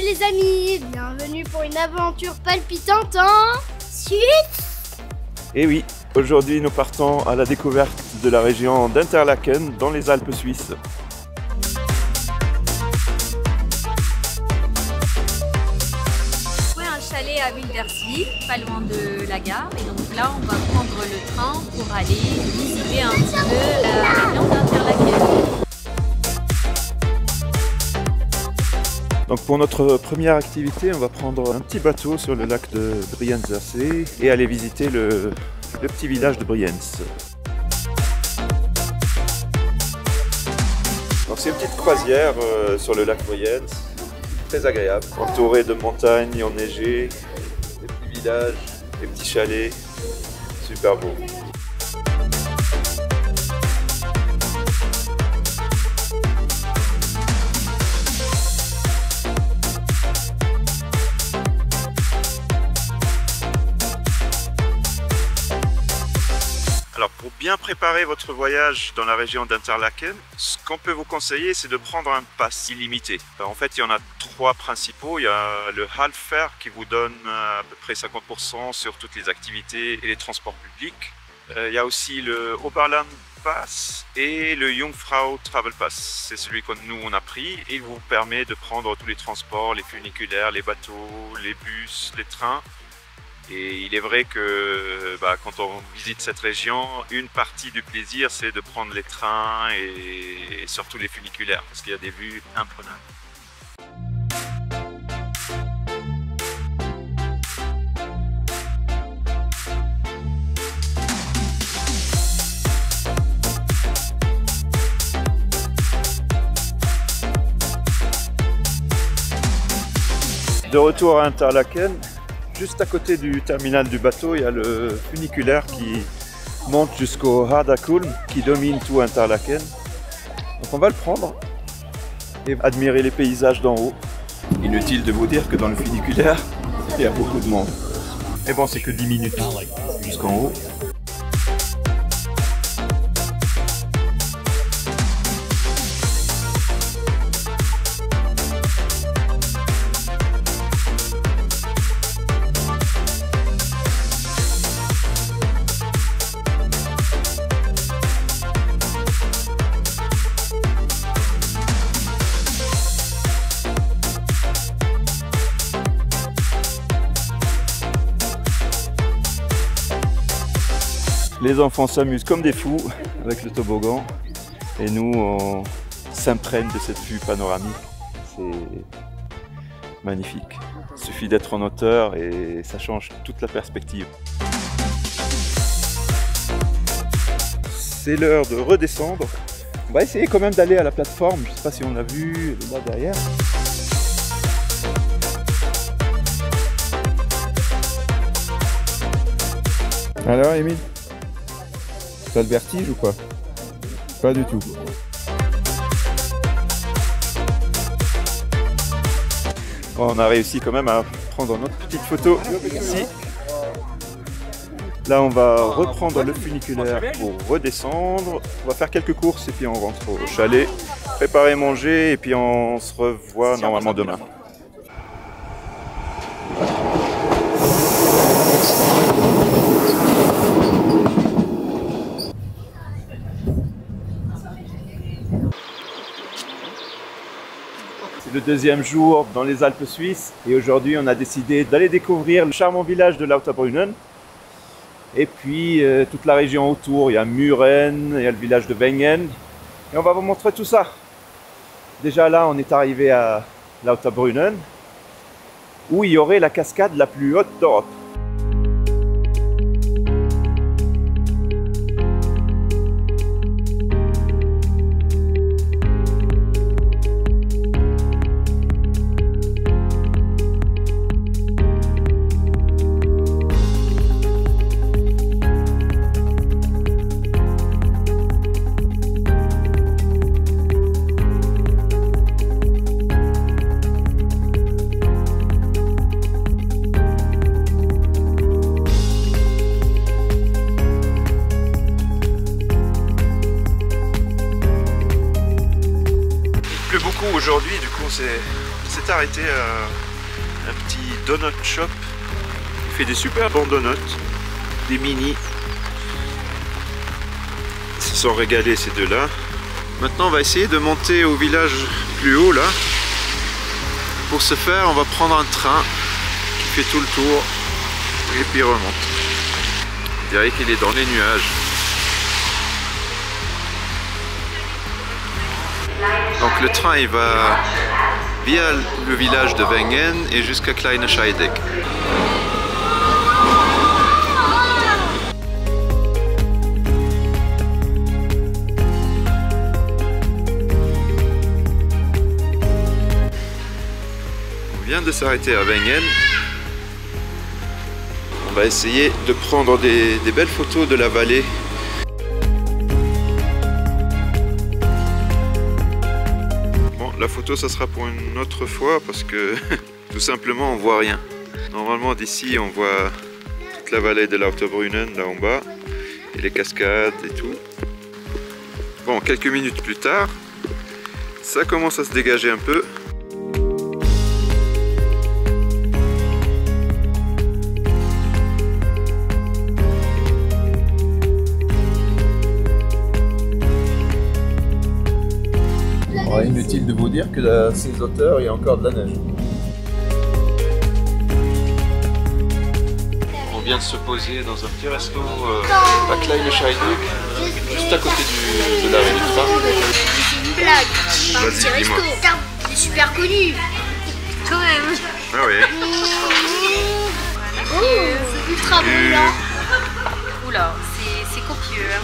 les amis, bienvenue pour une aventure palpitante en Suisse. Et oui, aujourd'hui nous partons à la découverte de la région d'Interlaken dans les Alpes suisses. On a un chalet à Wilderswil, pas loin de la gare, et donc là on va prendre le train pour aller visiter un petit peu la région d'Interlaken. Donc pour notre première activité, on va prendre un petit bateau sur le lac de Brienzersee et aller visiter le petit village de Brienz. Donc c'est une petite croisière sur le lac Brienz, très agréable, entourée de montagnes enneigées, des petits villages, des petits chalets, super beau. Alors pour bien préparer votre voyage dans la région d'Interlaken, ce qu'on peut vous conseiller, c'est de prendre un pass illimité. En fait, il y en a trois principaux. Il y a le Halbfair qui vous donne à peu près 50% sur toutes les activités et les transports publics. Il y a aussi le Oberland Pass et le Jungfrau Travel Pass. C'est celui que nous on a pris et il vous permet de prendre tous les transports, les funiculaires, les bateaux, les bus, les trains. Et il est vrai que quand on visite cette région, une partie du plaisir c'est de prendre les trains et surtout les funiculaires parce qu'il y a des vues imprenables. De retour à Interlaken, juste à côté du terminal du bateau, il y a le funiculaire qui monte jusqu'au Hardakulm, qui domine tout Interlaken. Donc on va le prendre et admirer les paysages d'en haut. Inutile de vous dire que dans le funiculaire, il y a beaucoup de monde. Et bon, c'est que 10 minutes jusqu'en haut. Les enfants s'amusent comme des fous avec le toboggan et nous on s'imprègne de cette vue panoramique. C'est magnifique. Il suffit d'être en hauteur et ça change toute la perspective. C'est l'heure de redescendre. On va essayer quand même d'aller à la plateforme. Je ne sais pas si on l'a vu là derrière. Alors Émile, t'as le vertige ou pas? Pas du tout. Bon, on a réussi quand même à prendre notre petite photo ici. Là on va reprendre le funiculaire pour redescendre. On va faire quelques courses et puis on rentre au chalet. Préparer, manger et puis on se revoit normalement demain. C'est le deuxième jour dans les Alpes suisses et aujourd'hui on a décidé d'aller découvrir le charmant village de Lauterbrunnen et puis toute la région autour. Il y a Muren, il y a le village de Wengen et on va vous montrer tout ça. Déjà là on est arrivé à Lauterbrunnen où il y aurait la cascade la plus haute d'Europe. aujourd'hui, du coup c'est s'est arrêté à un petit donut shop. Il fait des super bons donuts, des mini. Ils se sont régalés ces deux-là. Maintenant on va essayer de monter au village plus haut là. Pour ce faire on va prendre un train qui fait tout le tour et puis remonte. On dirait qu'il est dans les nuages. Donc le train il va via le village de Wengen et jusqu'à Kleine Scheidegg. On vient de s'arrêter à Wengen. On va essayer de prendre des belles photos de la vallée. La photo ça sera pour une autre fois parce que tout simplement on voit rien. Normalement d'ici on voit toute la vallée de Lauterbrunnen là en bas et les cascades et tout. Bon, quelques minutes plus tard, ça commence à se dégager un peu. Inutile de vous dire que à ces hauteurs, il y a encore de la neige. On vient de se poser dans un petit resto à Kleine Scheidegg, juste à côté de l'arrêt du train. C'est une blague. Un petit resto. C'est super connu. Quand même. Ah oui. Oh, c'est ultra bon là. Oula, c'est copieux. Hein.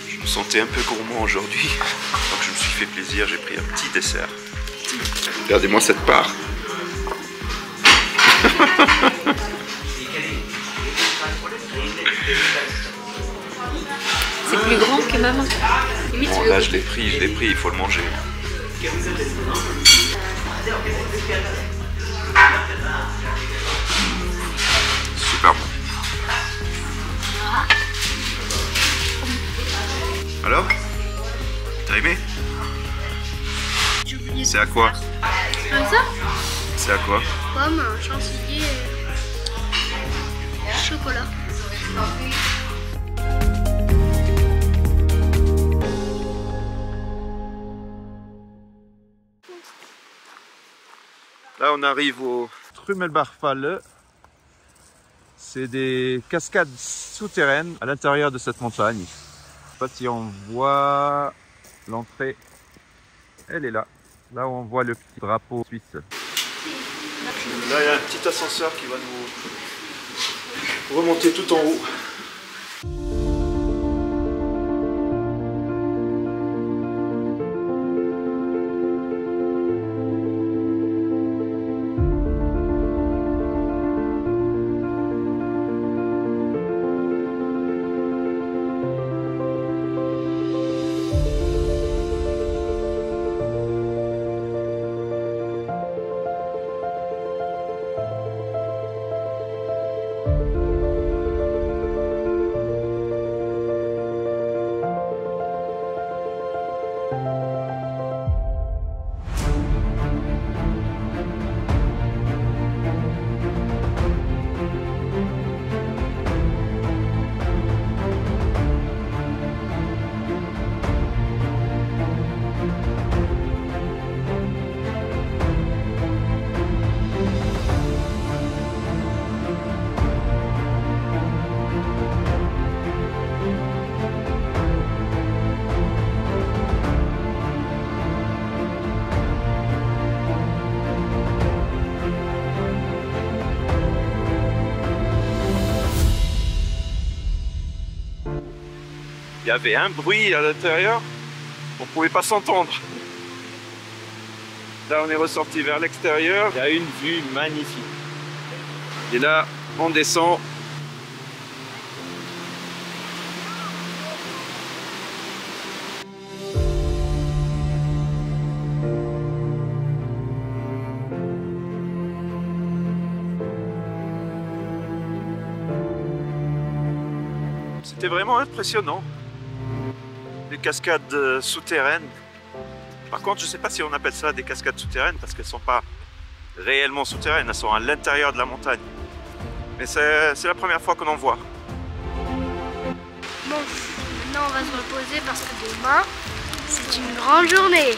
Je me sentais un peu gourmand aujourd'hui, donc je me suis fait plaisir, j'ai pris un petit dessert. Regardez-moi cette part. C'est plus grand que maman. Bon, là je l'ai pris, il faut le manger. Super bon. Alors? T'as aimé? C'est à quoi? Ça? C'est à quoi? Pomme, chantilly et chocolat. Là on arrive au Trümmelbachfalle. C'est des cascades souterraines à l'intérieur de cette montagne. Je sais pas si on voit l'entrée. Elle est là. Là où on voit le petit drapeau suisse. Là il y a un petit ascenseur qui va nous remonter tout en haut. Il y avait un bruit à l'intérieur, on ne pouvait pas s'entendre. Là on est ressorti vers l'extérieur, il y a une vue magnifique. Et là on descend. C'était vraiment impressionnant. Des cascades souterraines. Par contre, je ne sais pas si on appelle ça des cascades souterraines parce qu'elles ne sont pas réellement souterraines, elles sont à l'intérieur de la montagne. Mais c'est la première fois qu'on en voit. Bon, maintenant on va se reposer parce que demain, c'est une grande journée.